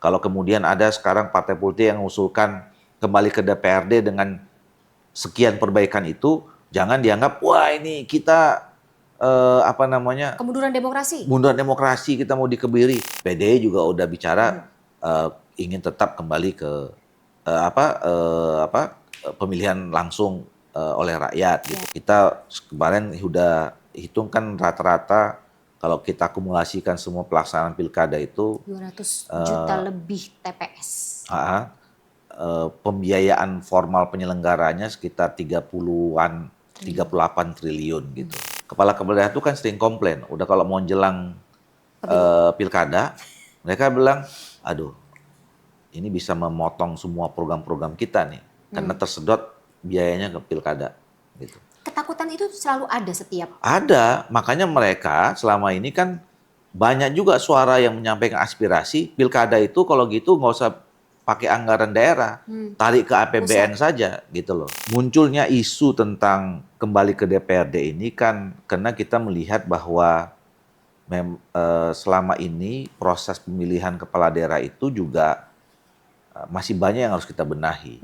Kalau kemudian ada sekarang partai politik yang mengusulkan kembali ke DPRD dengan sekian perbaikan itu, jangan dianggap wah ini kita Kemunduran demokrasi. munduran demokrasi, kita mau dikebiri. PDI juga udah bicara ingin tetap kembali ke pemilihan langsung oleh rakyat gitu. Kita kemarin udah hitung kan rata-rata kalau kita akumulasikan semua pelaksanaan pilkada itu 200 juta lebih TPS. Pembiayaan formal penyelenggaranya sekitar 30-an, 38 triliun gitu. Kepala daerah itu kan sering komplain, udah kalau mau jelang pilkada, mereka bilang, aduh ini bisa memotong semua program-program kita nih, karena tersedot biayanya ke pilkada gitu. Ketakutan itu selalu ada setiap. Ada, makanya mereka selama ini kan banyak juga suara yang menyampaikan aspirasi, pilkada itu kalau gitu nggak usah pakai anggaran daerah, tarik ke APBN saja gitu loh. Munculnya isu tentang kembali ke DPRD ini kan karena kita melihat bahwa selama ini proses pemilihan kepala daerah itu juga masih banyak yang harus kita benahi.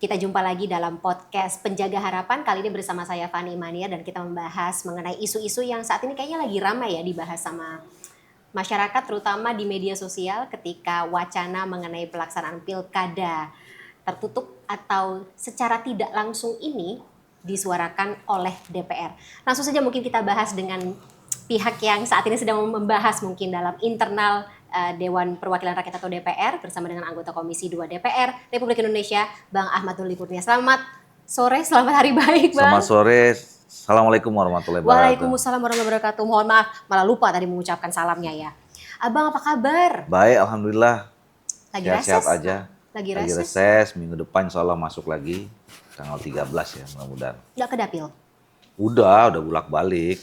Kita jumpa lagi dalam podcast Penjaga Harapan. Kali ini bersama saya Fani Imania dan kita membahas mengenai isu-isu yang saat ini kayaknya lagi ramai ya dibahas sama masyarakat, terutama di media sosial ketika wacana mengenai pelaksanaan pilkada tertutup atau secara tidak langsung ini disuarakan oleh DPR. Langsung saja mungkin kita bahas dengan pihak yang saat ini sedang membahas mungkin dalam internal Dewan Perwakilan Rakyat atau DPR bersama dengan anggota Komisi 2 DPR Republik Indonesia, Bang Ahmad Doli Kurnia. Selamat sore, selamat hari baik, Bang. Selamat sore, Assalamualaikum warahmatullahi wabarakatuh. Waalaikumsalam warahmatullahi wabarakatuh. Mohon maaf, malah lupa tadi mengucapkan salamnya ya. Abang apa kabar? Baik, alhamdulillah. Lagi Sehat-sehat reses? aja. Lagi Lagi reses? reses, minggu depan insya Allah masuk lagi. Tanggal 13 ya, mudah-mudahan. Nggak ke dapil? Udah bolak-balik.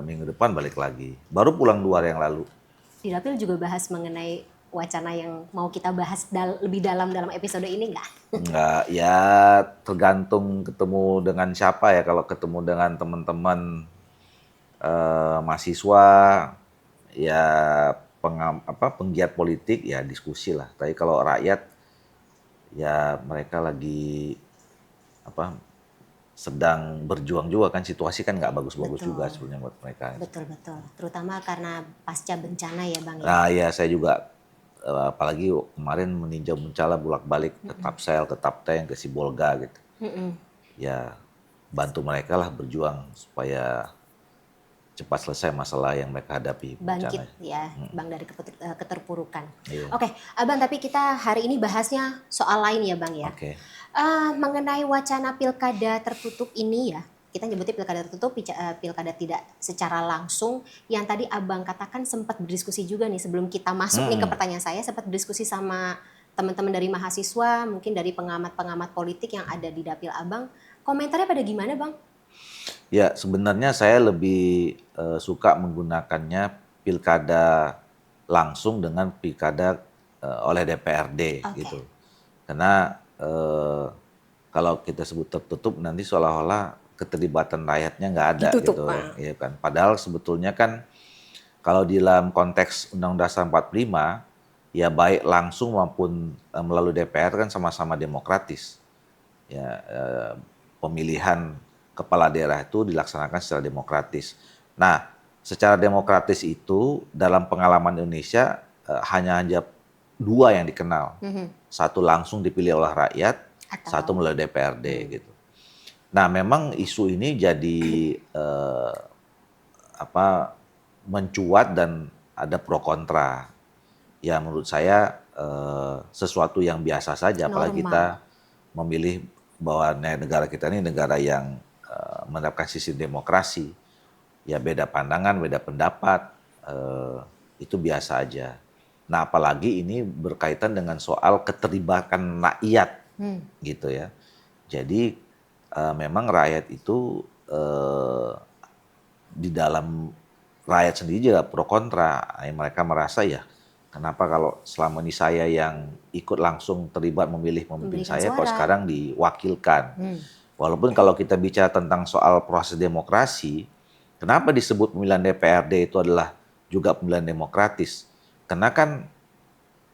Minggu depan balik lagi. Baru pulang 2 hari yang lalu. Di dapil juga bahas mengenai wacana yang mau kita bahas lebih dalam episode ini nggak? Enggak, ya tergantung ketemu dengan siapa ya. Kalau ketemu dengan teman-teman mahasiswa, ya penggiat politik ya diskusi lah. Tapi kalau rakyat, ya mereka lagi sedang berjuang juga kan, situasi kan nggak bagus-bagus juga sebenarnya buat mereka. Betul, terutama karena pasca bencana ya Bang ya. Nah ya saya juga apalagi kemarin meninjau bencana bolak-balik ke Tapsel, ke Tapteng, ke Sibolga gitu. Ya bantu mereka lah berjuang supaya cepat selesai masalah yang mereka hadapi. Bangkit ya Bang dari keterpurukan. Iya. Oke, Abang, tapi kita hari ini bahasnya soal lain ya Bang ya. Oke. Mengenai wacana pilkada tertutup ini ya, kita nyebutnya pilkada tertutup, pilkada tidak secara langsung, yang tadi Abang katakan sempat berdiskusi juga nih sebelum kita masuk nih ke pertanyaan saya, sempat berdiskusi sama teman-teman dari mahasiswa, mungkin dari pengamat-pengamat politik yang ada di dapil Abang. Komentarnya pada gimana Bang? Ya sebenarnya saya lebih suka menggunakannya pilkada langsung dengan pilkada oleh DPRD gitu. Karena kalau kita sebut tertutup nanti seolah-olah keterlibatan rakyatnya nggak ada Ditutup, gitu, Pak. ya kan. Padahal sebetulnya kan kalau di dalam konteks Undang-Undang Dasar 45 ya baik langsung maupun melalui DPR kan sama-sama demokratis. Ya pemilihan kepala daerah itu dilaksanakan secara demokratis. Nah, secara demokratis itu dalam pengalaman Indonesia hanya 2 yang dikenal. Satu langsung dipilih oleh rakyat, satu melalui DPRD gitu. Nah, memang isu ini jadi mencuat dan ada pro kontra. Ya menurut saya sesuatu yang biasa saja, apalagi kita memilih bahwa negara kita ini negara yang menerapkan sistem demokrasi. Ya beda pandangan, beda pendapat, itu biasa aja. Nah apalagi ini berkaitan dengan soal keterlibatan rakyat gitu ya. Jadi memang rakyat itu di dalam rakyat sendiri juga pro kontra. Mereka merasa ya, kenapa kalau selama ini saya yang ikut langsung terlibat memilih pemimpin Memberikan saya, kok suara. sekarang diwakilkan. Walaupun kalau kita bicara tentang soal proses demokrasi, kenapa disebut pemilihan DPRD itu adalah juga pemilihan demokratis? Karena kan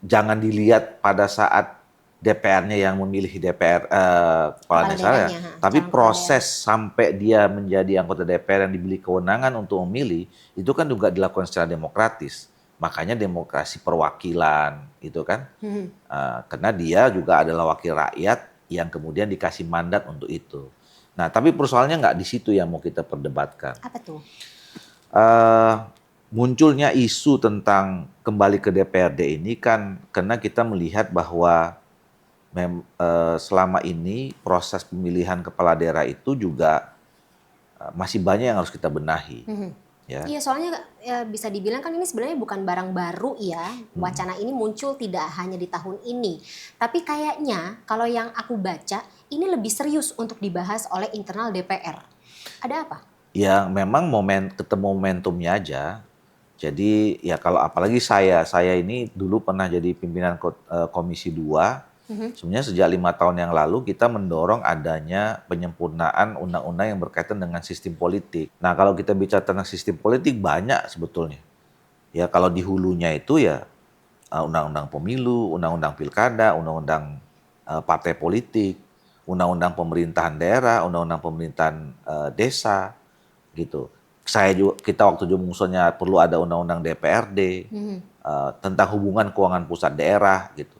jangan dilihat pada saat DPR-nya yang memilih DPR kepala daerah, tapi calon kepala proses sampai dia menjadi anggota DPR yang diberi kewenangan untuk memilih itu kan juga dilakukan secara demokratis. Makanya demokrasi perwakilan itu kan, karena dia juga adalah wakil rakyat yang kemudian dikasih mandat untuk itu. Nah, tapi persoalannya nggak di situ yang mau kita perdebatkan. Apa tuh? Munculnya isu tentang kembali ke DPRD ini kan karena kita melihat bahwa selama ini proses pemilihan kepala daerah itu juga masih banyak yang harus kita benahi. Ya. Iya, soalnya ya, bisa dibilang kan ini sebenarnya bukan barang baru ya. Wacana ini muncul tidak hanya di tahun ini. Tapi kayaknya kalau yang aku baca ini lebih serius untuk dibahas oleh internal DPR. Ada apa? Ya memang ketemu momentumnya aja. Jadi ya kalau apalagi saya ini dulu pernah jadi pimpinan Komisi 2. Sebenarnya sejak 5 tahun yang lalu kita mendorong adanya penyempurnaan undang-undang yang berkaitan dengan sistem politik. Nah kalau kita bicara tentang sistem politik banyak sebetulnya. Ya kalau di hulunya itu ya undang-undang pemilu, undang-undang pilkada, undang-undang partai politik, undang-undang pemerintahan daerah, undang-undang pemerintahan desa, gitu. Kita waktu juga mengusulnya perlu ada undang-undang DPRD tentang hubungan keuangan pusat daerah, gitu.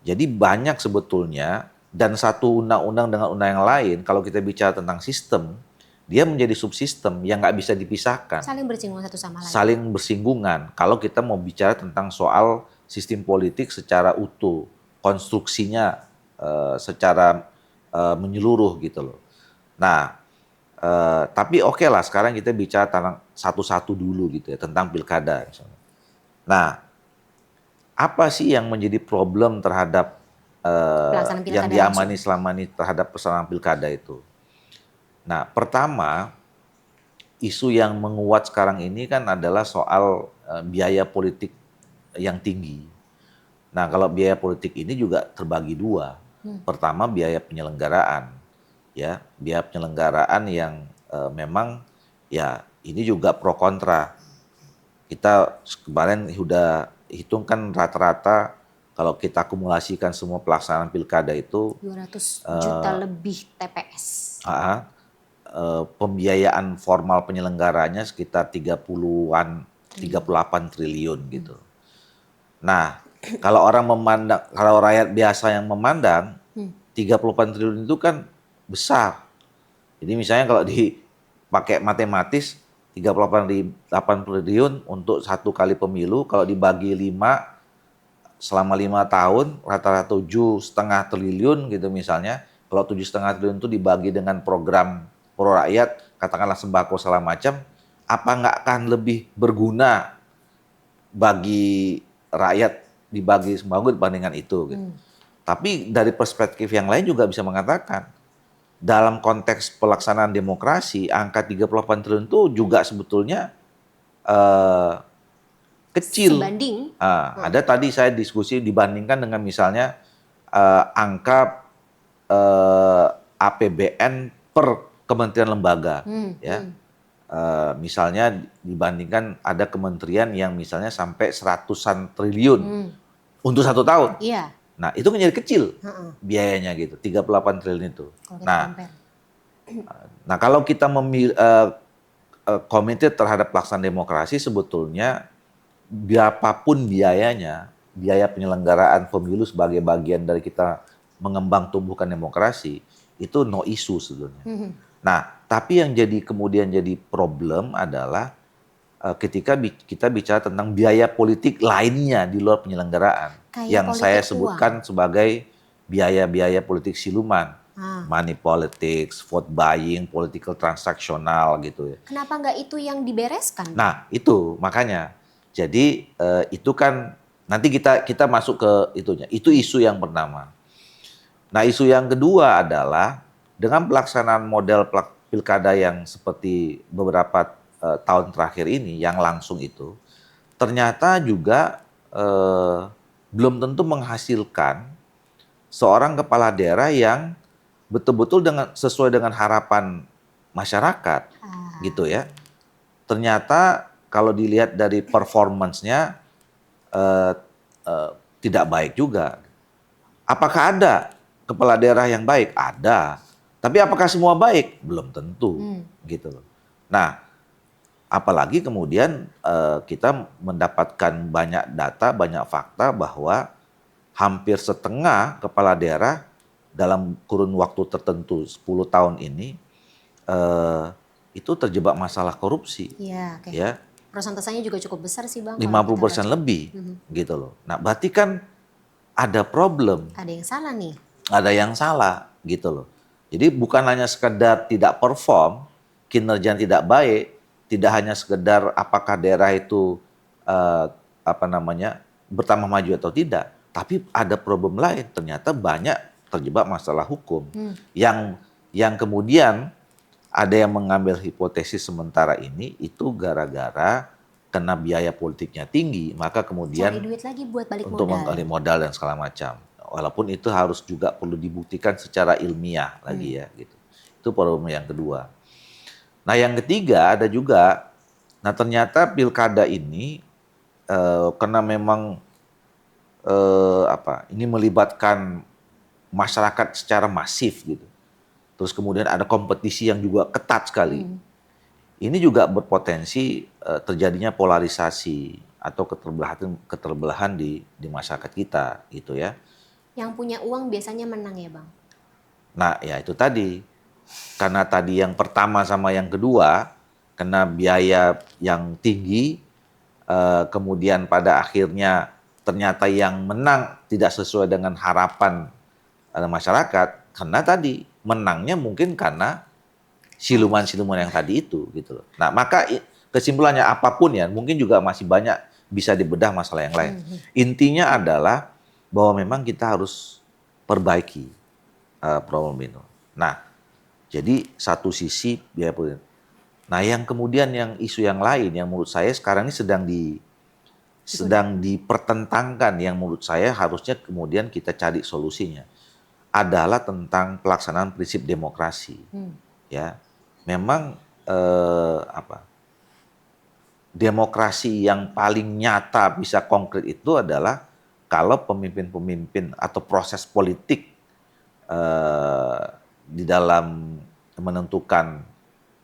Jadi banyak sebetulnya, dan satu undang-undang dengan undang yang lain, kalau kita bicara tentang sistem, dia menjadi subsistem yang nggak bisa dipisahkan. Saling bersinggungan satu sama lain. Saling bersinggungan. Kalau kita mau bicara tentang soal sistem politik secara utuh, konstruksinya secara menyeluruh gitu loh. Nah, tapi oke lah sekarang kita bicara tentang satu-satu dulu gitu ya, tentang pilkada misalnya. Nah, apa sih yang menjadi problem terhadap yang diamani selama ini terhadap pelaksanaan pilkada itu? Nah, pertama, isu yang menguat sekarang ini kan adalah soal biaya politik yang tinggi. Nah, kalau biaya politik ini juga terbagi dua. Pertama, biaya penyelenggaraan. Ya, biaya penyelenggaraan yang memang ya ini juga pro kontra. Kita kemarin sudah hitungkan rata-rata kalau kita akumulasikan semua pelaksanaan pilkada itu 200 juta lebih TPS. Pembiayaan formal penyelenggaranya sekitar 38 triliun gitu. Nah, kalau kalau rakyat biasa yang memandang 38 triliun itu kan besar. Jadi misalnya kalau dipakai matematis 38 triliun untuk satu kali pemilu, kalau dibagi 5 selama 5 tahun rata-rata 7,5 triliun gitu misalnya. Kalau 7,5 triliun itu dibagi dengan program pro rakyat, katakanlah sembako segala macam, apa nggak akan lebih berguna bagi rakyat dibagi sembako dibandingkan itu gitu. Tapi dari perspektif yang lain juga bisa mengatakan dalam konteks pelaksanaan demokrasi, angka 38 triliun itu juga sebetulnya kecil. Sebanding. Ada tadi saya diskusi dibandingkan dengan misalnya angka APBN per kementerian lembaga. Misalnya dibandingkan ada kementerian yang misalnya sampai 100-an triliun untuk 1 tahun. Iya. Nah, itu menjadi kecil biayanya gitu, 38 triliun itu. Nah, kalau kita committed terhadap pelaksanaan demokrasi, sebetulnya berapapun biayanya, biaya penyelenggaraan pemilu sebagai bagian dari kita mengembang tumbuhkan demokrasi, itu no issue sebetulnya. Nah, tapi yang kemudian jadi problem adalah ketika kita bicara tentang biaya politik lainnya di luar penyelenggaraan. Kayak yang saya sebutkan sebagai biaya-biaya politik siluman. Money politics, vote buying, political transaksional gitu ya. Kenapa nggak itu yang dibereskan? Nah, itu makanya. Jadi itu kan nanti kita masuk ke itunya. Itu isu yang pertama. Nah, isu yang kedua adalah dengan pelaksanaan model pilkada yang seperti beberapa tahun terakhir ini yang langsung itu ternyata juga belum tentu menghasilkan seorang kepala daerah yang betul-betul sesuai dengan harapan masyarakat, gitu ya. Ternyata kalau dilihat dari performance-nya eh, tidak baik juga. Apakah ada kepala daerah yang baik? Ada. Tapi apakah semua baik? Belum tentu, gitu loh. Nah, apalagi kemudian kita mendapatkan banyak data, banyak fakta bahwa hampir setengah kepala daerah dalam kurun waktu tertentu 10 tahun ini itu terjebak masalah korupsi. Iya, oke. Ya, Persentasenya juga cukup besar sih Bang. 50% lebih, gitu loh. Nah, berarti kan ada problem, Ada yang salah nih. ada yang salah, gitu loh. Jadi bukan hanya sekedar tidak perform, kinerja tidak baik, tidak hanya sekedar apakah daerah itu bertambah maju atau tidak, tapi ada problem lain. Ternyata banyak terjebak masalah hukum yang kemudian ada yang mengambil hipotesis sementara ini itu gara-gara kena biaya politiknya tinggi, maka Cari kemudian duit lagi buat balik untuk modal. menggali modal dan segala macam. Walaupun itu harus juga perlu dibuktikan secara ilmiah lagi ya gitu. Itu problem yang kedua. Nah, yang ketiga ada juga, nah ternyata pilkada ini karena memang ini melibatkan masyarakat secara masif gitu. Terus kemudian ada kompetisi yang juga ketat sekali. Ini juga berpotensi terjadinya polarisasi atau keterbelahan di masyarakat kita gitu ya. Yang punya uang biasanya menang ya Bang? Nah, ya itu tadi. Karena tadi yang pertama sama yang kedua kena biaya yang tinggi, kemudian pada akhirnya ternyata yang menang tidak sesuai dengan harapan masyarakat, karena tadi menangnya mungkin karena siluman-siluman yang tadi itu gitu loh. Nah, maka kesimpulannya apapun ya, mungkin juga masih banyak bisa dibedah masalah yang lain. Intinya adalah bahwa memang kita harus perbaiki problem itu. Nah, jadi satu sisi biaya politik. Nah, yang kemudian yang isu yang lain yang menurut saya sekarang ini sedang dipertentangkan, yang menurut saya harusnya kemudian kita cari solusinya adalah tentang pelaksanaan prinsip demokrasi. Ya, memang demokrasi yang paling nyata bisa konkret itu adalah kalau pemimpin-pemimpin atau proses politik di dalam menentukan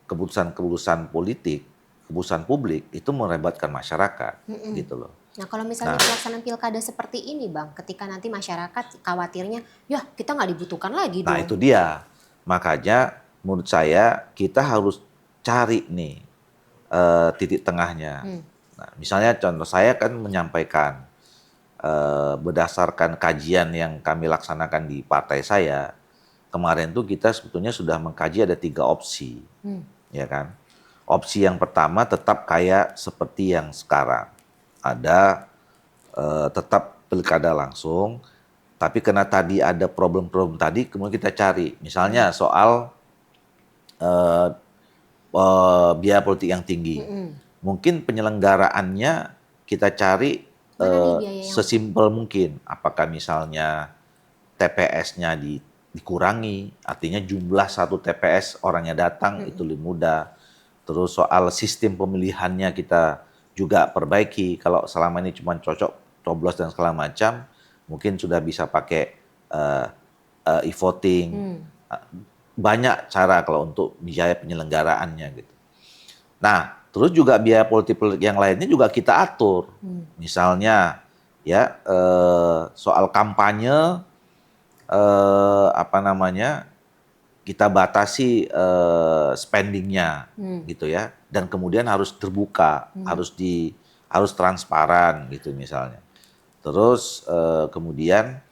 keputusan-keputusan politik, keputusan publik itu melibatkan masyarakat, gitu loh. Nah kalau misalnya pelaksanaan pilkada seperti ini Bang, ketika nanti masyarakat khawatirnya, ya kita nggak dibutuhkan lagi dong. Nah itu dia, makanya menurut saya kita harus cari nih titik tengahnya. Nah, misalnya contoh saya kan menyampaikan berdasarkan kajian yang kami laksanakan di partai saya, kemarin tuh kita sebetulnya sudah mengkaji ada 3 opsi, ya kan. Opsi yang pertama tetap kayak seperti yang sekarang, ada tetap pilkada langsung, tapi karena tadi ada problem-problem tadi, kemudian kita cari, misalnya soal biaya politik yang tinggi, mungkin penyelenggaraannya kita cari sesimpel mungkin, apakah misalnya TPS-nya dikurangi, artinya jumlah satu TPS orangnya datang itu lebih mudah. Terus soal sistem pemilihannya kita juga perbaiki. Kalau selama ini cuma cocok coblos dan segala macam, mungkin sudah bisa pakai e-voting. Banyak cara kalau untuk biaya penyelenggaraannya gitu. Nah, terus juga biaya politik yang lainnya juga kita atur. Misalnya ya soal kampanye kita batasi spendingnya gitu ya, dan kemudian harus terbuka, harus transparan gitu misalnya. Terus kemudian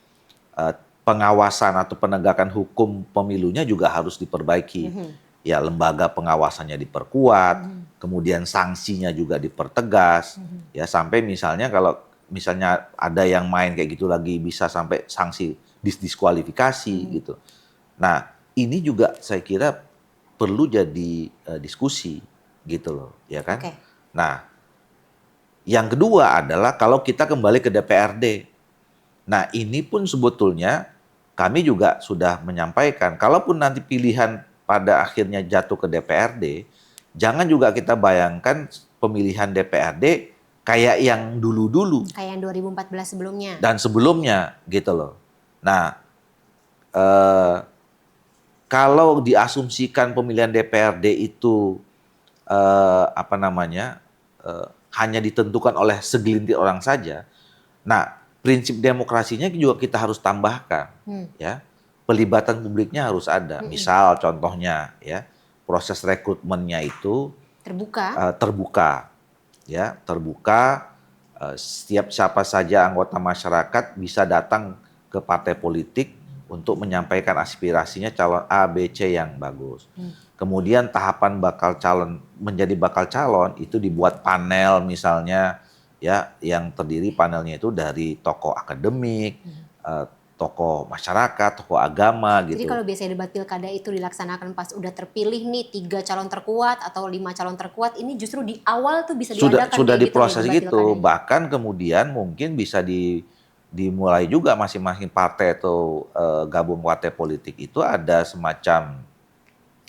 pengawasan atau penegakan hukum pemilunya juga harus diperbaiki. Ya, lembaga pengawasannya diperkuat, kemudian sanksinya juga dipertegas, ya sampai misalnya kalau misalnya ada yang main kayak gitu lagi bisa sampai sanksi diskualifikasi gitu. Nah, ini juga saya kira perlu jadi diskusi gitu loh, ya kan? Oke. Nah, yang kedua adalah kalau kita kembali ke DPRD. Nah, ini pun sebetulnya kami juga sudah menyampaikan, kalaupun nanti pilihan pada akhirnya jatuh ke DPRD, jangan juga kita bayangkan pemilihan DPRD kayak yang dulu-dulu Kayak yang 2014 sebelumnya. dan sebelumnya gitu loh. Nah, eh, kalau diasumsikan pemilihan DPRD itu apa namanya hanya ditentukan oleh segelintir orang saja. Nah, prinsip demokrasinya juga kita harus tambahkan, ya. Pelibatan publiknya harus ada. Misal contohnya, ya, proses rekrutmennya itu Terbuka. terbuka, ya, terbuka. Setiap siapa saja anggota masyarakat bisa datang ke partai politik untuk menyampaikan aspirasinya calon A, B, C yang bagus. Kemudian tahapan menjadi bakal calon itu dibuat panel misalnya, ya, yang terdiri panelnya itu dari tokoh akademik, tokoh masyarakat, tokoh agama Jadi gitu. kalau biasanya debat pilkada itu dilaksanakan pas udah terpilih nih 3 calon terkuat atau 5 calon terkuat, ini justru di awal tuh bisa diadakan Sudah kayak gitu nih diproses debat gitu, pilkadanya. bahkan kemudian mungkin bisa dimulai juga masing-masing partai atau gabung partai politik itu ada semacam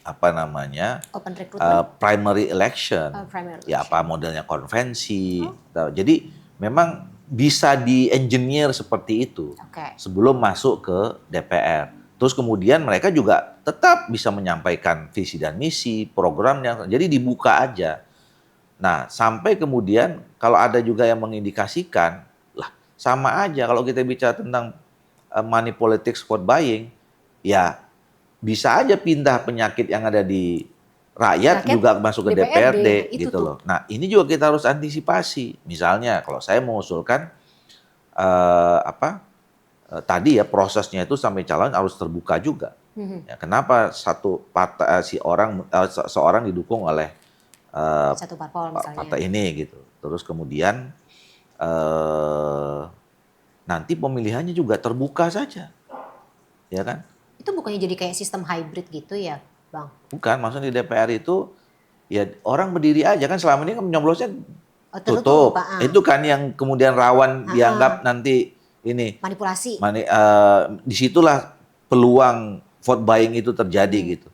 apa namanya Open recruitment. primary election, Primary ya election. apa modelnya konvensi. Jadi memang bisa di-engineer seperti itu Oke. sebelum masuk ke DPR. Terus kemudian mereka juga tetap bisa menyampaikan visi dan misi, programnya, jadi dibuka aja. Nah, sampai kemudian kalau ada juga yang mengindikasikan, lah sama aja kalau kita bicara tentang money politics vote buying, ya bisa aja pindah penyakit yang ada di rakyat Rakyat juga masuk ke DPRD, DPRD itu gitu tuh. loh. Nah, ini juga kita harus antisipasi. Misalnya kalau saya mengusulkan tadi ya prosesnya itu sampai calon harus terbuka juga. Ya, kenapa satu partai seorang didukung oleh Satu parpol misalnya. partai ini gitu. Terus kemudian nanti pemilihannya juga terbuka saja, ya kan? Itu bukannya jadi kayak sistem hybrid gitu ya, Bang? Bukan, maksudnya di DPR itu ya orang berdiri aja kan selama ini kan nyoblosnya Oh, tertutup, tutup. Pak. Itu kan yang kemudian rawan dianggap nanti ini Manipulasi. disitulah peluang vote buying itu terjadi gitu.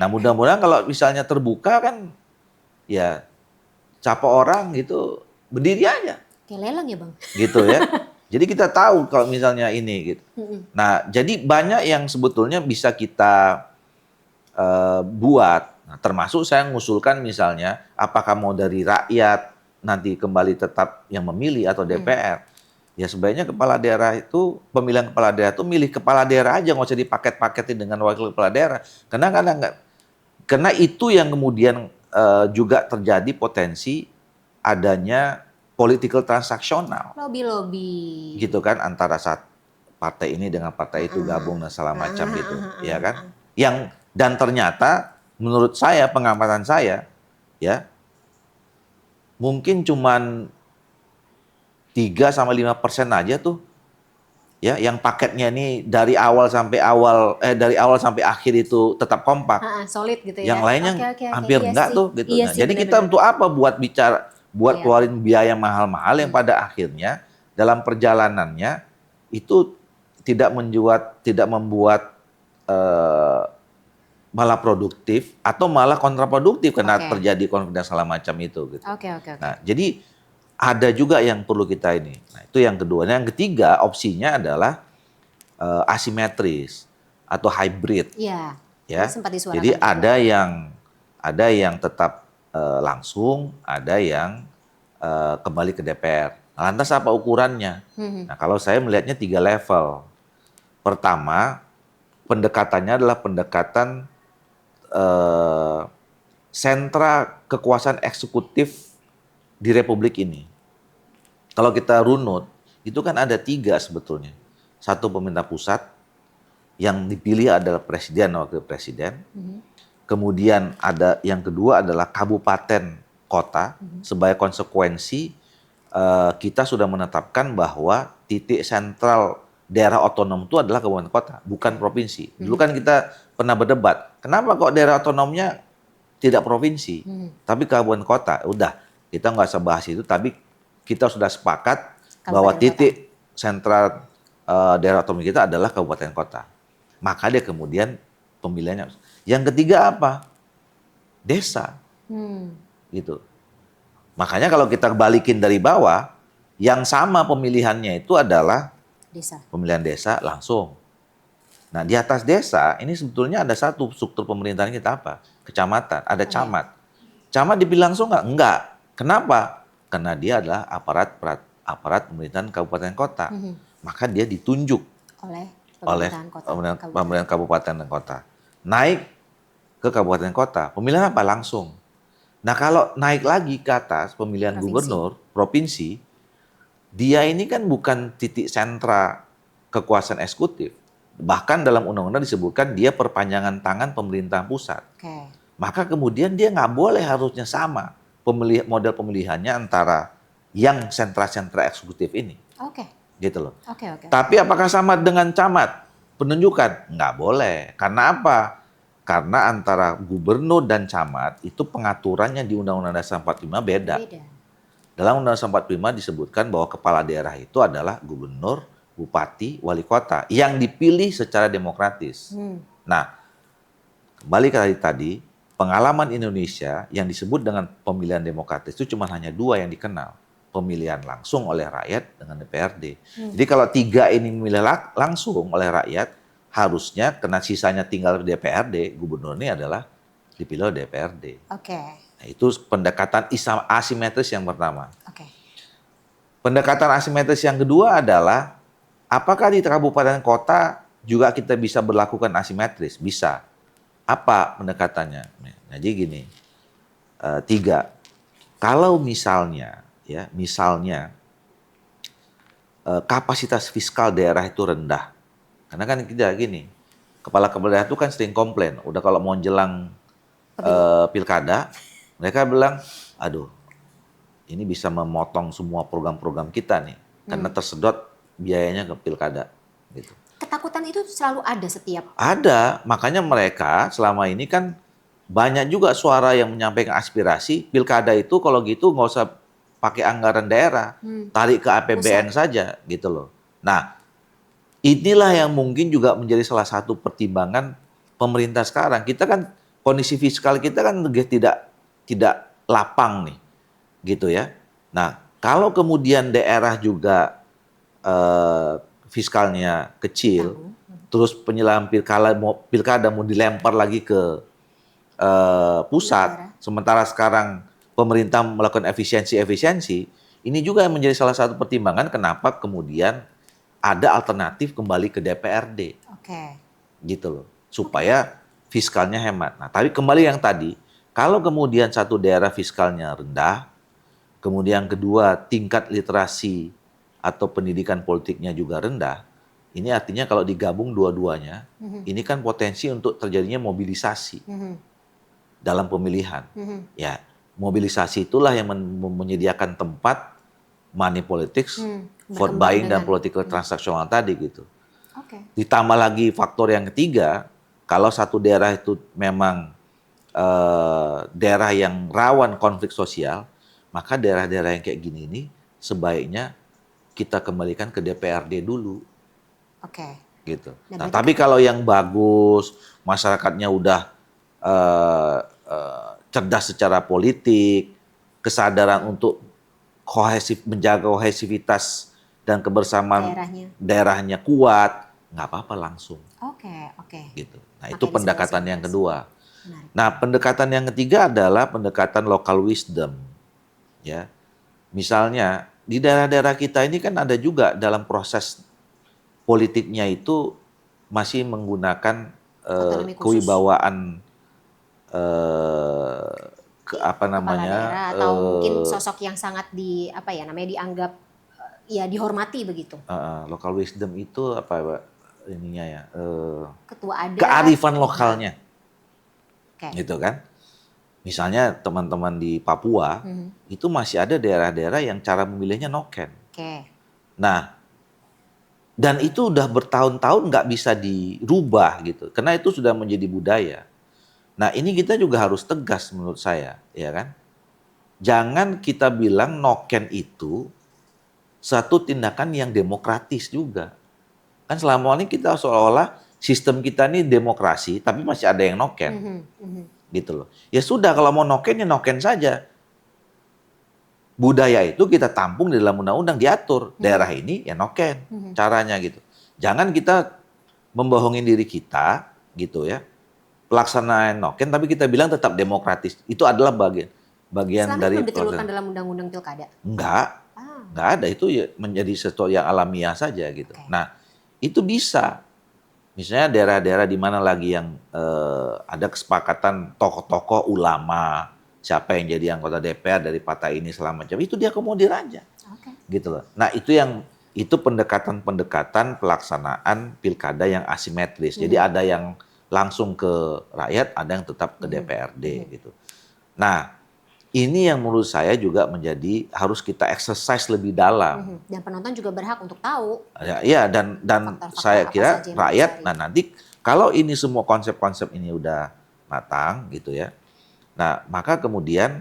Nah mudah-mudahan kalau misalnya terbuka kan ya siapa orang gitu berdiri aja Kayak lelang ya, Bang? gitu ya. Jadi kita tahu kalau misalnya ini gitu. Nah jadi banyak yang sebetulnya bisa kita buat. Nah, termasuk saya mengusulkan misalnya apakah mau dari rakyat nanti kembali tetap yang memilih atau DPR. Ya sebaiknya kepala daerah itu, pemilihan kepala daerah itu milih kepala daerah aja, nggak usah dipaket-paketin dengan wakil kepala daerah. Karena itu yang kemudian juga terjadi potensi adanya political transaksional. Lobby-lobby. Gitu kan antara partai ini dengan partai itu gabung dan segala macam gitu, ya kan? Dan ternyata menurut saya pengamatan saya ya mungkin cuman 3-5% aja tuh ya yang paketnya ini dari awal sampai akhir itu tetap kompak. Solid gitu ya. Yang lainnya Oke, hampir iya enggak sih. tuh gitu. Iya Nah, sih, jadi kita benar-benar. untuk apa buat Iya. keluarin biaya mahal-mahal yang pada akhirnya dalam perjalanannya itu tidak membuat malah produktif atau malah kontraproduktif karena Oke. terjadi konflik dan segala macam itu gitu. Oke. Nah, jadi ada juga yang perlu kita ini. Nah, itu yang kedua. Nah, yang ketiga opsinya adalah asimetris atau hybrid. Iya. Ya. Ini sempat disuarakan Jadi juga. ada yang tetap langsung, ada yang kembali ke DPR. Nah, lantas apa ukurannya? Nah, kalau saya melihatnya 3 level. Pertama, pendekatannya adalah pendekatan sentra kekuasaan eksekutif di Republik ini. Kalau kita runut, itu kan ada 3 sebetulnya. Satu pemerintah pusat, yang dipilih adalah presiden dan wakil presiden. Kemudian ada yang kedua adalah kabupaten kota. Sebagai konsekuensi kita sudah menetapkan bahwa titik sentral daerah otonom itu adalah kabupaten kota, bukan provinsi. Dulu kan kita pernah berdebat, kenapa kok daerah otonomnya tidak provinsi, tapi kabupaten kota. Udah, kita nggak usah bahas itu, tapi kita sudah sepakat bahwa Kabupaten titik sentral daerah otonomi kita adalah kabupaten kota. Maka dia kemudian pemilihannya. Yang ketiga apa? Desa, gitu. Makanya kalau kita balikin dari bawah, yang sama pemilihannya itu adalah Desa. pemilihan desa langsung. Nah, di atas desa ini sebetulnya ada satu struktur pemerintahan kita apa? Kecamatan, ada camat. Camat dipilih langsung nggak? Enggak. Kenapa? Karena dia adalah aparat pemerintahan kabupaten kota. Maka dia ditunjuk Oleh oleh pemerintahan kota. pemerintahan kabupaten dan kota. Naik ke kabupaten kota, pemilihan apa? Langsung. Nah, kalau naik lagi ke atas pemilihan Provinsi. gubernur provinsi, dia ini kan bukan titik sentra kekuasaan eksekutif. Bahkan dalam undang-undang disebutkan dia perpanjangan tangan pemerintah pusat. Oke. Maka kemudian dia nggak boleh harusnya sama model pemilihannya antara yang sentra-sentra eksekutif ini. Oke. Gitu loh. Oke. Tapi apakah sama dengan camat? Penunjukan? Nggak boleh. Karena apa? Karena antara gubernur dan camat itu pengaturannya di Undang-Undang Dasar 45 beda. Dalam Undang-Undang Dasar 45 disebutkan bahwa kepala daerah itu adalah gubernur, bupati, wali kota yang dipilih secara demokratis. Nah, kembali ke tadi, pengalaman Indonesia yang disebut dengan pemilihan demokratis itu cuma hanya dua yang dikenal. Pemilihan langsung oleh rakyat dengan DPRD. Jadi kalau tiga ini memilih langsung oleh rakyat, harusnya karena sisanya tinggal di DPRD, gubernur ini adalah dipilih oleh DPRD. Oke. Nah, itu pendekatan asimetris yang pertama. Oke. Pendekatan asimetris yang kedua adalah apakah di kabupaten kota juga kita bisa berlakukan asimetris? Bisa. Apa pendekatannya? Nah, jadi gini, tiga. Kalau misalnya kapasitas fiskal daerah itu rendah, karena kan kita gini, kepala daerah itu kan sering komplain. Udah kalau mau jelang pilkada, mereka bilang, aduh, ini bisa memotong semua program-program kita nih, karena tersedot biayanya ke pilkada, gitu. Ketakutan itu selalu ada setiap. Ada, makanya mereka selama ini kan banyak juga suara yang menyampaikan aspirasi pilkada itu kalau gitu nggak usah pakai anggaran daerah, tarik ke APBN saja, gitu loh. Nah, inilah yang mungkin juga menjadi salah satu pertimbangan pemerintah sekarang. Kita kan kondisi fiskal kita kan tidak lapang nih, gitu ya. Nah, kalau kemudian daerah juga fiskalnya kecil, terus penyelenggaraan pilkada mau dilempar lagi ke pusat, sementara sekarang pemerintah melakukan efisiensi, ini juga yang menjadi salah satu pertimbangan kenapa kemudian ada alternatif kembali ke DPRD. Oke. Gitu loh, supaya fiskalnya hemat. Nah, tapi kembali yang tadi, kalau kemudian satu daerah fiskalnya rendah, kemudian kedua tingkat literasi atau pendidikan politiknya juga rendah, ini artinya kalau digabung dua-duanya, ini kan potensi untuk terjadinya mobilisasi dalam pemilihan. Ya, mobilisasi itulah yang menyediakan tempat money politics, vote buying dan political transaksional tadi gitu. Ditambah lagi faktor yang ketiga, kalau satu daerah itu memang daerah yang rawan konflik sosial, maka daerah-daerah yang kayak gini ini sebaiknya kita kembalikan ke DPRD dulu. Gitu. Nah, tapi kalau yang bagus, masyarakatnya udah cerdas secara politik, kesadaran untuk menjaga kohesivitas dan kebersamaan daerahnya kuat, nggak apa-apa langsung. Gitu. Nah, itu pendekatan yang kedua. Nah, pendekatan yang ketiga adalah pendekatan local wisdom. Ya, misalnya di daerah-daerah kita ini kan ada juga dalam proses politiknya itu masih menggunakan kewibawaan kepala daerah atau mungkin sosok yang sangat dianggap ya dihormati begitu. Local wisdom itu apa Pak ininya ya? Ketua adat. Kearifan lokalnya. Gitu kan? Misalnya teman-teman di Papua itu masih ada daerah-daerah yang cara memilihnya noken. Nah, dan itu udah bertahun-tahun nggak bisa dirubah gitu, karena itu sudah menjadi budaya. Nah, ini kita juga harus tegas menurut saya, ya kan? Jangan kita bilang noken itu satu tindakan yang demokratis juga. Kan selama ini kita seolah-olah sistem kita ini demokrasi, tapi masih ada yang noken, gitu loh. Ya sudah, kalau mau noken ya noken saja. Budaya itu kita tampung di dalam undang-undang, diatur. Daerah ini ya noken, caranya gitu. Jangan kita membohongin diri kita, gitu ya. Pelaksanaan noken, tapi kita bilang tetap demokratis. Itu adalah bagian Selama ini dari belum ditelurkan pelaksanaan. dalam undang-undang pilkada. Enggak ada, itu ya menjadi sesuatu yang alamiah saja gitu. Oke. Nah, itu bisa. Misalnya daerah-daerah di mana lagi yang ada kesepakatan tokoh-tokoh ulama, siapa yang jadi anggota DPR dari partai ini selama macam itu dia akomodir aja, Oke. gitu loh. Nah, itu pendekatan-pendekatan pelaksanaan pilkada yang asimetris. Jadi ada yang langsung ke rakyat, ada yang tetap ke DPRD gitu. Nah, ini yang menurut saya juga harus kita exercise lebih dalam. Dan penonton juga berhak untuk tahu Ya, dan faktor-faktor saya apa kira saja yang rakyat, mendasari. nah nanti kalau ini semua konsep-konsep ini udah matang gitu ya. Nah, maka kemudian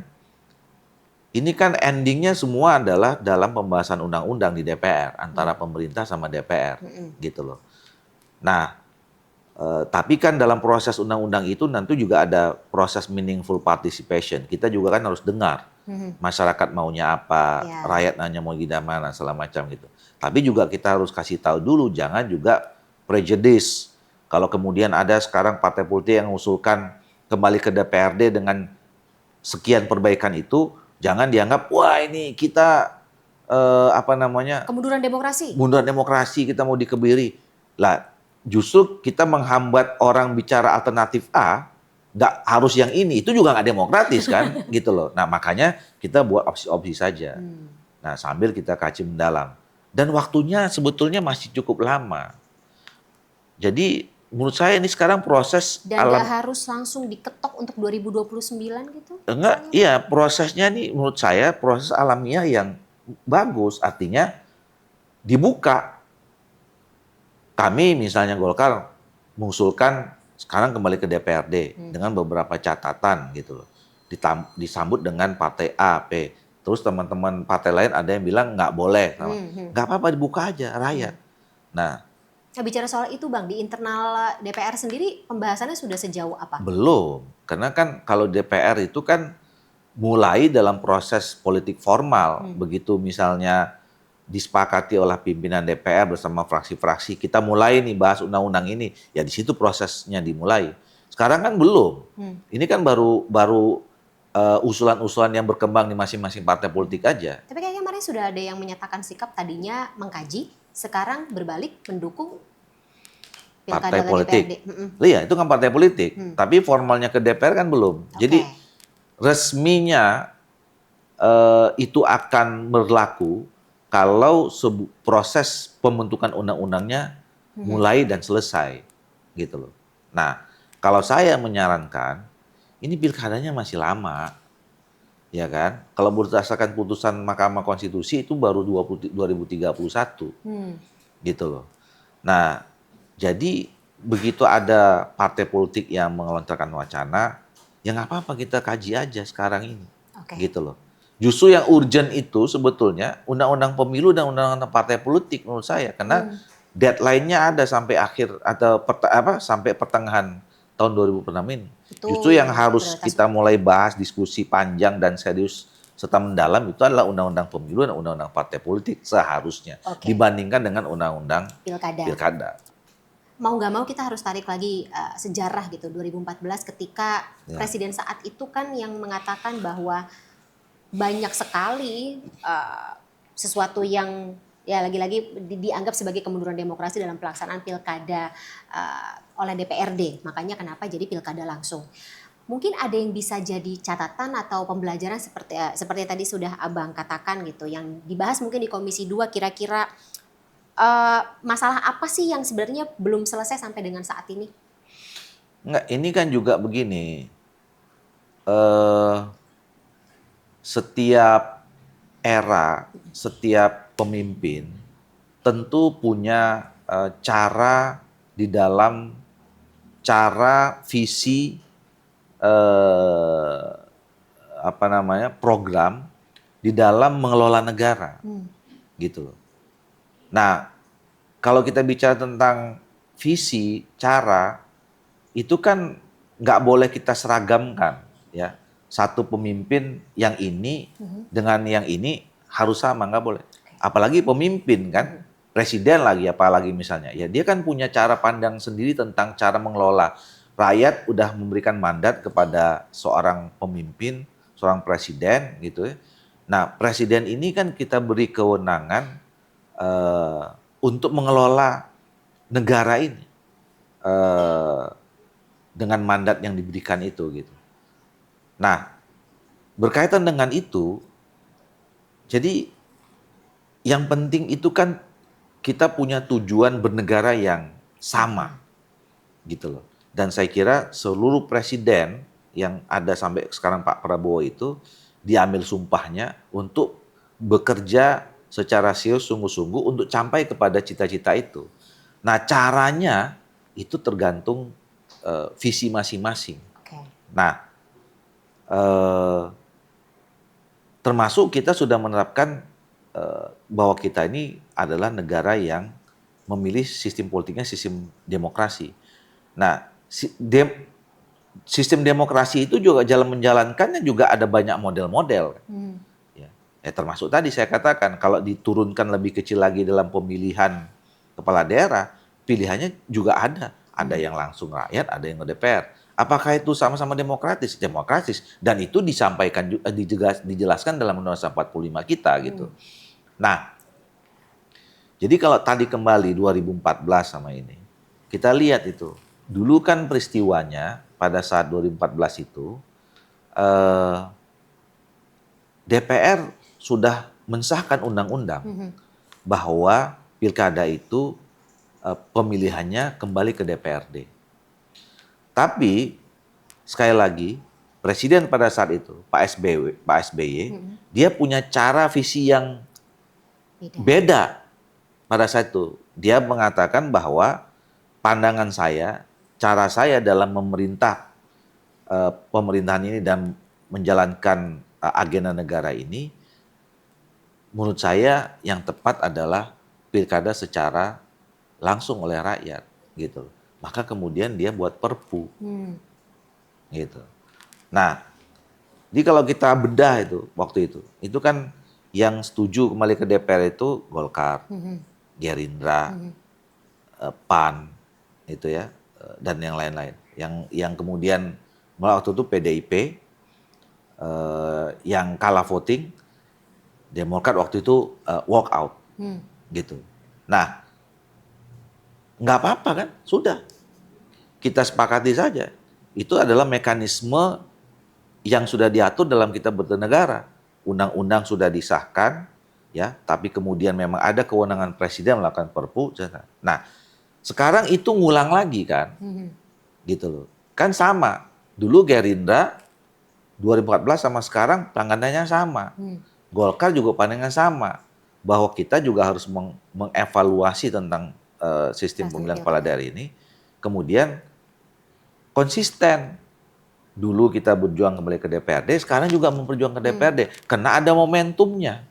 ini kan endingnya semua adalah dalam pembahasan undang-undang di DPR antara pemerintah sama DPR gitu loh. Nah, tapi kan dalam proses undang-undang itu nanti juga ada proses meaningful participation. Kita juga kan harus dengar masyarakat maunya apa, Ya. rakyat nanya mau gimana, segala macam gitu. Tapi juga kita harus kasih tahu dulu, jangan juga prejudice. Kalau kemudian ada sekarang partai politik yang mengusulkan kembali ke DPRD dengan sekian perbaikan itu, jangan dianggap wah ini kita Kemunduran demokrasi. munduran demokrasi, kita mau dikebiri. Lah, justru kita menghambat orang bicara alternatif A, nggak harus yang ini, itu juga nggak demokratis kan, gitu loh. Nah, makanya kita buat opsi-opsi saja. Nah, sambil kita kaji mendalam. Dan waktunya sebetulnya masih cukup lama. Jadi, menurut saya ini sekarang proses Dan nggak harus langsung diketok untuk 2029 gitu? enggak, Misalnya? iya prosesnya nih menurut saya proses alamiah yang bagus, artinya dibuka. Kami misalnya Golkar mengusulkan sekarang kembali ke DPRD dengan beberapa catatan gitu loh. Disambut dengan partai A, P. Terus teman-teman partai lain ada yang bilang nggak boleh. Nggak apa-apa, dibuka aja rakyat. Nah, Nah, bicara soal itu Bang, di internal DPR sendiri pembahasannya sudah sejauh apa? belum. Karena kan kalau DPR itu kan mulai dalam proses politik formal. Begitu misalnya disepakati oleh pimpinan DPR bersama fraksi-fraksi, kita mulai nih bahas undang-undang ini, ya di situ prosesnya dimulai. Sekarang kan belum. Ini kan baru usulan-usulan yang berkembang di masing-masing partai politik aja. Tapi kayaknya kemarin sudah ada yang menyatakan sikap tadinya mengkaji, sekarang berbalik mendukung Partai pilkada ke politik. DPRD. Iya, itu kan partai politik. Tapi formalnya ke DPR kan belum. Jadi Oke. resminya itu akan berlaku kalau proses pembentukan undang-undangnya mulai dan selesai, gitu loh. Nah, kalau saya menyarankan, ini pilkadanya masih lama, ya kan? Kalau berdasarkan putusan Mahkamah Konstitusi itu baru 2031, gitu loh. Nah, jadi begitu ada partai politik yang mengelontarkan wacana, ya nggak apa-apa kita kaji aja sekarang ini, Oke. gitu loh. Justru yang urgent itu sebetulnya undang-undang pemilu dan undang-undang partai politik menurut saya, karena deadline-nya ada sampai akhir atau sampai pertengahan tahun 2026 ini. Itu Justru yang yang harus prioritas kita utama. mulai bahas diskusi panjang dan serius serta mendalam itu adalah undang-undang pemilu dan undang-undang partai politik seharusnya Oke. dibandingkan dengan undang-undang Pilkada. pilkada. Mau nggak mau kita harus tarik lagi sejarah gitu 2014 ketika Ya. presiden saat itu kan yang mengatakan bahwa banyak sekali sesuatu yang ya lagi-lagi dianggap sebagai kemunduran demokrasi dalam pelaksanaan pilkada oleh DPRD. Makanya kenapa jadi pilkada langsung. Mungkin ada yang bisa jadi catatan atau pembelajaran seperti yang tadi sudah Abang katakan gitu, yang dibahas mungkin di Komisi 2 kira-kira masalah apa sih yang sebenarnya belum selesai sampai dengan saat ini? Enggak, ini kan juga begini. Eh, Setiap era, setiap pemimpin tentu punya cara di dalam cara visi program di dalam mengelola negara, gitu loh. Nah, kalau kita bicara tentang visi, cara, itu kan nggak boleh kita seragamkan, ya. Satu pemimpin yang ini dengan yang ini harus sama, nggak boleh. Apalagi pemimpin kan, presiden lagi, apalagi misalnya, ya dia kan punya cara pandang sendiri tentang cara mengelola. Rakyat udah memberikan mandat kepada seorang pemimpin, seorang presiden, gitu ya. Nah, presiden ini kan kita beri kewenangan untuk mengelola negara ini dengan mandat yang diberikan itu, gitu. Nah, berkaitan dengan itu, jadi yang penting itu kan kita punya tujuan bernegara yang sama, gitu loh. Dan saya kira seluruh presiden yang ada sampai sekarang Pak Prabowo itu diambil sumpahnya untuk bekerja secara serius sungguh-sungguh untuk sampai kepada cita-cita itu. Nah, caranya itu tergantung visi masing-masing. Oke. Nah, termasuk kita sudah menerapkan bahwa kita ini adalah negara yang memilih sistem politiknya sistem demokrasi. Nah, sistem demokrasi itu juga jalan menjalankannya juga ada banyak model-model. Ya, termasuk tadi saya katakan kalau diturunkan lebih kecil lagi dalam pemilihan kepala daerah, pilihannya juga ada. Ada yang langsung rakyat, ada yang DPR. Apakah itu sama-sama demokratis? Demokratis. Dan itu disampaikan dijelaskan dalam Undang-Undang 45 kita gitu. Nah, jadi kalau tadi kembali 2014 sama ini, kita lihat itu. Dulu kan peristiwanya pada saat 2014 itu, DPR sudah mensahkan undang-undang bahwa pilkada itu pemilihannya kembali ke DPRD. Tapi sekali lagi presiden pada saat itu Pak SBY, dia punya cara visi yang beda pada saat itu. Dia mengatakan bahwa pandangan saya, cara saya dalam memerintah pemerintahan ini dan menjalankan agenda negara ini, menurut saya yang tepat adalah pilkada secara langsung oleh rakyat, gitu. Maka kemudian dia buat perpu, gitu. Nah, jadi kalau kita bedah itu waktu itu kan yang setuju kembali ke DPR itu Golkar, Gerindra, PAN, itu ya, dan yang lain-lain. Yang kemudian waktu itu PDIP, yang kalah voting, Demokrat waktu itu walk out, gitu. Nah, nggak apa-apa kan, sudah kita sepakati saja. Itu adalah mekanisme yang sudah diatur dalam kita bernegara. Undang-undang sudah disahkan, ya, tapi kemudian memang ada kewenangan presiden melakukan perpu. Nah, sekarang itu ngulang lagi kan, gitu loh. Kan sama. Dulu Gerindra 2014 sama sekarang pandangannya sama. Golkar juga pandangannya sama. Bahwa kita juga harus mengevaluasi tentang sistem pemilihan kepala daerah ini. Kemudian konsisten. Dulu kita berjuang kembali ke DPRD, sekarang juga memperjuangkan ke DPRD. Karena ada momentumnya.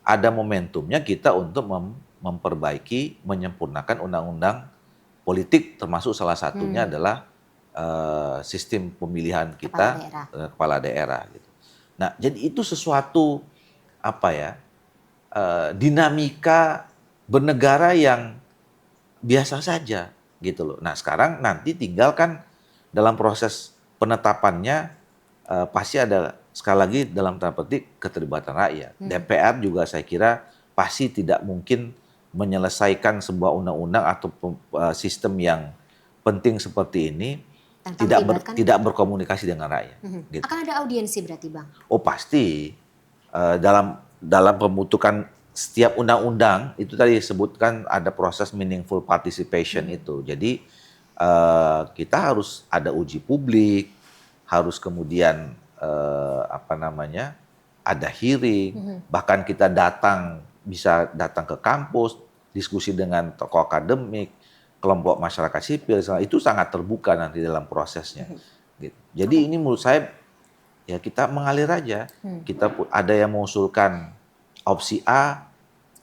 Ada momentumnya kita untuk memperbaiki, menyempurnakan undang-undang politik, termasuk salah satunya adalah sistem pemilihan kita kepala daerah. Gitu. Nah, jadi itu sesuatu dinamika bernegara yang biasa saja, gitu loh. Nah, sekarang nanti tinggal kan dalam proses penetapannya pasti ada sekali lagi dalam tanda petik keterlibatan rakyat. DPR juga saya kira pasti tidak mungkin menyelesaikan sebuah undang-undang atau sistem yang penting seperti ini tidak berkomunikasi dengan rakyat. Gitu. Akan ada audiensi berarti, Bang? Oh pasti. Dalam pembentukan setiap undang-undang itu tadi disebutkan ada proses meaningful participation itu. Jadi kita harus ada uji publik, harus kemudian ada hearing, bahkan kita bisa datang ke kampus, diskusi dengan tokoh akademik, kelompok masyarakat sipil, itu sangat terbuka nanti dalam prosesnya. Gitu. Jadi ini menurut saya ya kita mengalir aja. Ada yang mengusulkan opsi A,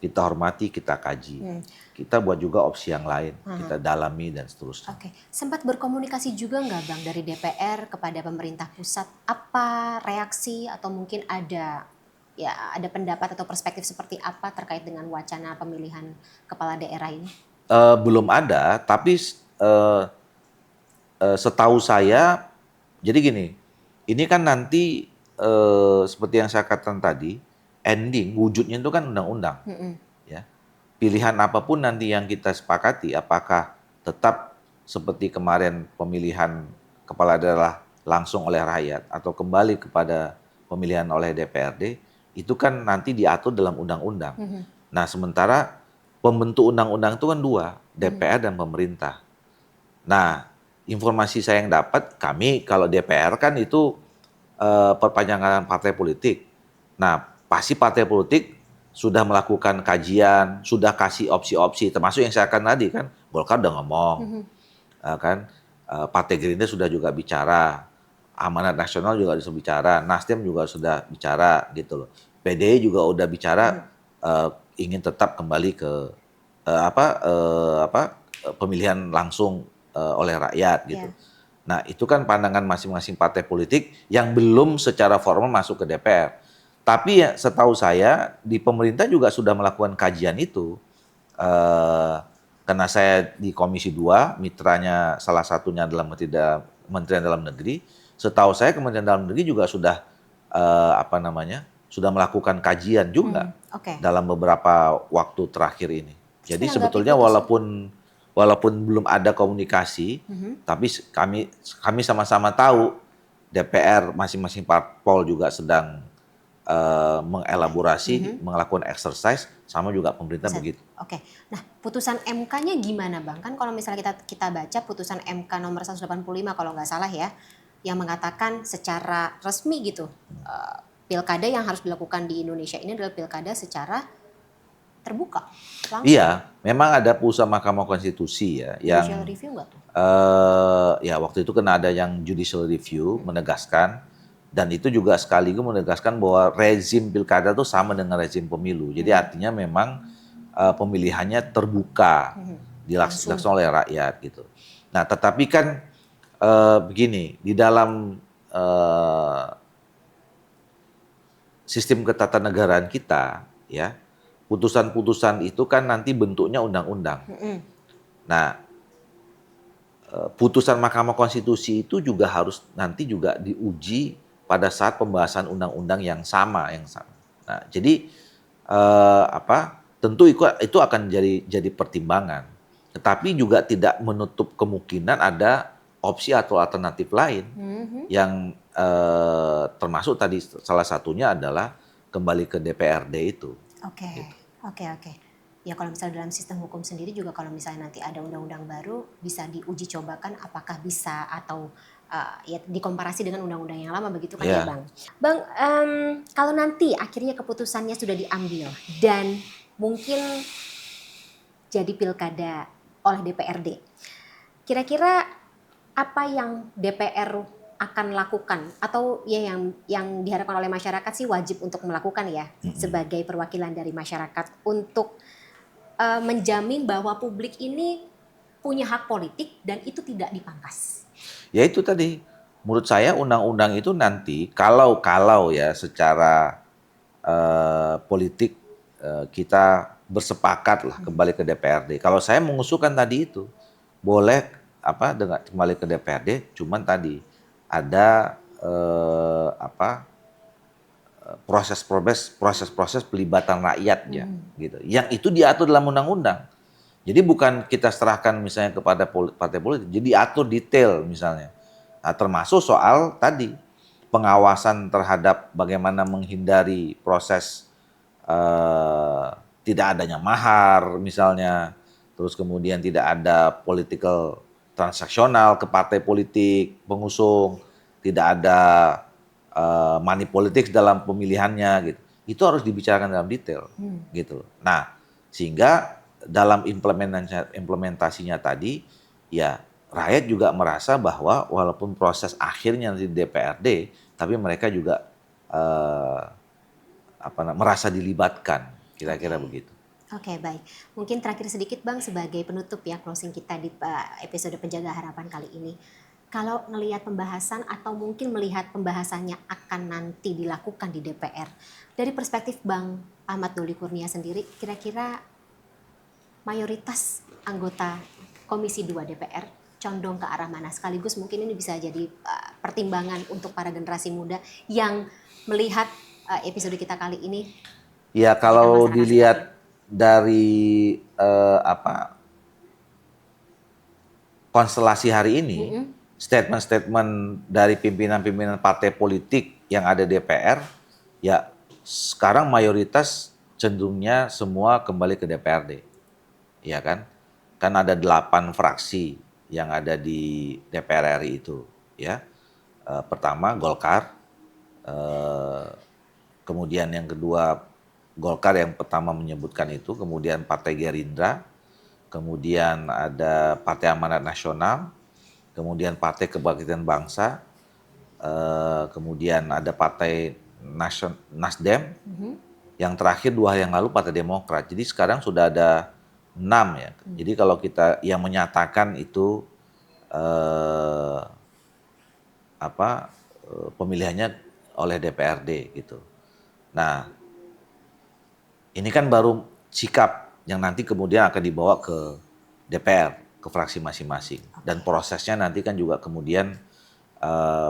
kita hormati, kita kaji. Kita buat juga opsi yang lain, kita dalami dan seterusnya. Oke, sempat berkomunikasi juga nggak Bang dari DPR kepada pemerintah pusat? Apa reaksi atau mungkin ada pendapat atau perspektif seperti apa terkait dengan wacana pemilihan kepala daerah ini? Belum ada, tapi setahu saya, jadi gini, ini kan nanti seperti yang saya katakan tadi, ending wujudnya itu kan undang-undang, ya. Pilihan apapun nanti yang kita sepakati, apakah tetap seperti kemarin pemilihan kepala daerah langsung oleh rakyat atau kembali kepada pemilihan oleh DPRD, itu kan nanti diatur dalam undang-undang. Nah, sementara pembentuk undang-undang itu kan dua, DPR dan pemerintah. Nah, informasi saya yang dapat, kami kalau DPR kan itu perpanjangan partai politik. Nah, pasti partai politik sudah melakukan kajian, sudah kasih opsi-opsi, termasuk yang saya akan tadi kan, Golkar udah ngomong, Partai Gerindra sudah juga bicara, Amanat Nasional juga sudah bicara, Nasdem juga sudah bicara gitu loh. PDI juga udah bicara ingin tetap kembali ke pemilihan langsung oleh rakyat gitu. Nah, itu kan pandangan masing-masing partai politik yang belum secara formal masuk ke DPR. Tapi ya, setahu saya di pemerintah juga sudah melakukan kajian itu. Karena saya di Komisi 2, mitranya salah satunya adalah Kementerian Dalam Negeri. Setahu saya Kementerian Dalam Negeri juga sudah sudah melakukan kajian juga dalam beberapa waktu terakhir ini. Jadi sebetulnya walaupun belum ada komunikasi, tapi kami sama-sama tahu DPR masing-masing parpol juga sedang mengelaborasi, melakukan exercise, sama juga pemerintah begitu. Oke, nah putusan MK-nya gimana Bang? Kan kalau misalnya kita baca putusan MK nomor 185 kalau nggak salah ya, yang mengatakan secara resmi gitu, pilkada yang harus dilakukan di Indonesia ini adalah pilkada secara terbuka, langsung. Iya, memang ada putusan Mahkamah Konstitusi ya, Judicial review nggak tuh? Ya waktu itu kena ada yang judicial review menegaskan, dan itu juga sekaligus menegaskan bahwa rezim pilkada itu sama dengan rezim pemilu. Jadi artinya memang pemilihannya terbuka, dilaksanakan oleh rakyat gitu. Nah, tetapi kan begini, di dalam sistem ketatanegaraan kita, ya, putusan-putusan itu kan nanti bentuknya undang-undang. Nah, putusan Mahkamah Konstitusi itu juga harus nanti juga diuji pada saat pembahasan undang-undang yang sama. Nah, jadi tentu itu akan jadi pertimbangan. Tetapi juga tidak menutup kemungkinan ada opsi atau alternatif lain yang termasuk tadi salah satunya adalah kembali ke DPRD itu. Oke. Ya kalau misalnya dalam sistem hukum sendiri juga kalau misalnya nanti ada undang-undang baru bisa diuji cobakan apakah bisa atau ya dikomparasi dengan undang-undang yang lama begitu kan ya Bang. Bang, kalau nanti akhirnya keputusannya sudah diambil dan mungkin jadi pilkada oleh DPRD, kira-kira apa yang DPR akan lakukan atau ya yang diharapkan oleh masyarakat sih wajib untuk melakukan ya sebagai perwakilan dari masyarakat untuk menjamin bahwa publik ini punya hak politik dan itu tidak dipangkas. Ya itu tadi, menurut saya undang-undang itu nanti kalau ya secara politik kita bersepakat lah kembali ke DPRD. Kalau saya mengusulkan tadi itu boleh dengan kembali ke DPRD, cuman tadi ada proses pelibatan rakyatnya gitu. Yang itu diatur dalam undang-undang. Jadi bukan kita serahkan misalnya kepada partai politik, jadi atur detail misalnya. Nah, termasuk soal tadi pengawasan terhadap bagaimana menghindari proses tidak adanya mahar misalnya, terus kemudian tidak ada political transaksional ke partai politik pengusung, tidak ada money politics dalam pemilihannya gitu. Itu harus dibicarakan dalam detail gitu. Nah, sehingga dalam implementasinya tadi ya rakyat juga merasa bahwa walaupun proses akhirnya nanti di DPRD, tapi mereka juga merasa dilibatkan, kira-kira begitu. Oke, baik. Mungkin terakhir sedikit Bang sebagai penutup ya closing kita di episode Penjaga Harapan kali ini. Kalau melihat pembahasan atau mungkin melihat pembahasannya akan nanti dilakukan di DPR, dari perspektif Bang Ahmad Doli Kurnia sendiri, kira-kira mayoritas anggota Komisi 2 DPR condong ke arah mana? Sekaligus mungkin ini bisa jadi pertimbangan untuk para generasi muda yang melihat episode kita kali ini. Ya kalau dilihat dari konstelasi hari ini, statement-statement dari pimpinan-pimpinan partai politik yang ada di DPR, ya sekarang mayoritas cenderungnya semua kembali ke DPRD, ya kan? Kan ada 8 fraksi yang ada di DPR RI itu, ya. Pertama Golkar, kemudian yang kedua Golkar yang pertama menyebutkan itu, kemudian Partai Gerindra, kemudian ada Partai Amanat Nasional, kemudian Partai Kebangkitan Bangsa, kemudian ada Partai Nasdem, yang terakhir 2 hari yang lalu Partai Demokrat. Jadi sekarang sudah ada 6 ya. Jadi kalau kita yang menyatakan itu pemilihannya oleh DPRD gitu. Nah, ini kan baru sikap yang nanti kemudian akan dibawa ke DPR, ke fraksi masing-masing. Dan prosesnya nanti kan juga kemudian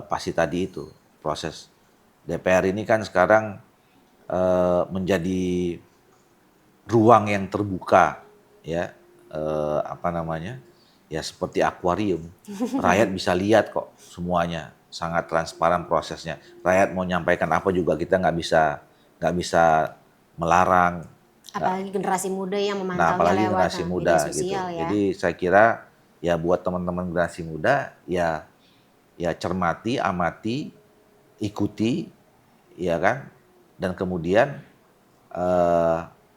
pasti tadi itu, proses DPR ini kan sekarang menjadi ruang yang terbuka, ya, ya seperti akuarium. Rakyat bisa lihat kok semuanya, sangat transparan prosesnya. Rakyat mau nyampaikan apa juga kita nggak bisa melarang. Apalagi generasi muda yang memantaunya apalagi lewat generasi muda media sosial gitu. ya. Jadi saya kira ya buat teman-teman generasi muda ya cermati, amati, ikuti, ya kan, dan kemudian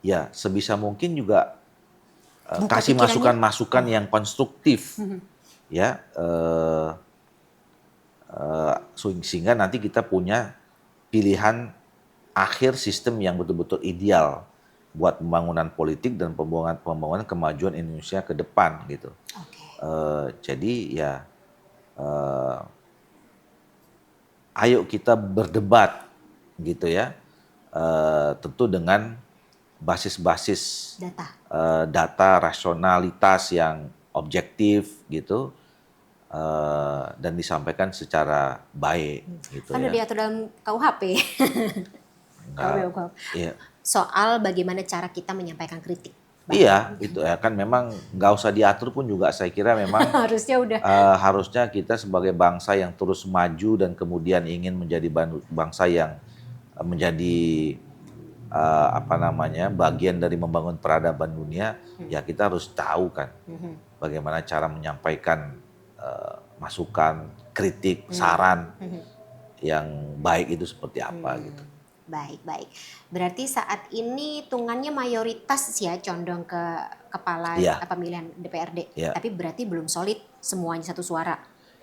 ya sebisa mungkin juga kasih masukan-masukan yang konstruktif, ya, sehingga nanti kita punya pilihan akhir sistem yang betul-betul ideal buat pembangunan politik dan pembangunan kemajuan Indonesia ke depan gitu. Jadi ya ayo kita berdebat gitu ya, tentu dengan basis-basis data, rasionalitas yang objektif gitu, dan disampaikan secara baik gitu. Kan udah diatur dalam KUHP. Iya. Soal bagaimana cara kita menyampaikan kritik. Iya, itu ya kan memang nggak usah diatur pun juga saya kira memang harusnya kita sebagai bangsa yang terus maju dan kemudian ingin menjadi bangsa yang menjadi bagian dari membangun peradaban dunia, ya kita harus tahu kan bagaimana cara menyampaikan masukan, kritik, saran yang baik itu seperti apa gitu. Baik. Berarti saat ini hitungannya mayoritas ya condong ke kepala pemilihan DPRD. Tapi berarti belum solid semuanya satu suara.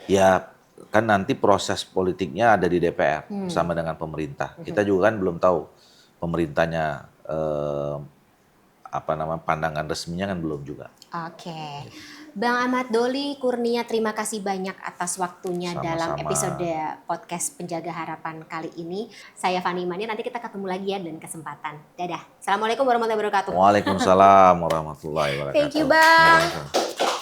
Ya kan nanti proses politiknya ada di DPR bersama dengan pemerintah. Kita juga kan belum tahu pemerintahnya pandangan resminya kan belum juga. Oke. Bang Ahmad Doli Kurnia, terima kasih banyak atas waktunya dalam episode podcast Penjaga Harapan kali ini. Saya Fani Imania, nanti kita ketemu lagi ya dan kesempatan. Dadah. Assalamualaikum warahmatullahi wabarakatuh. Waalaikumsalam warahmatullahi wabarakatuh. Thank you Bang.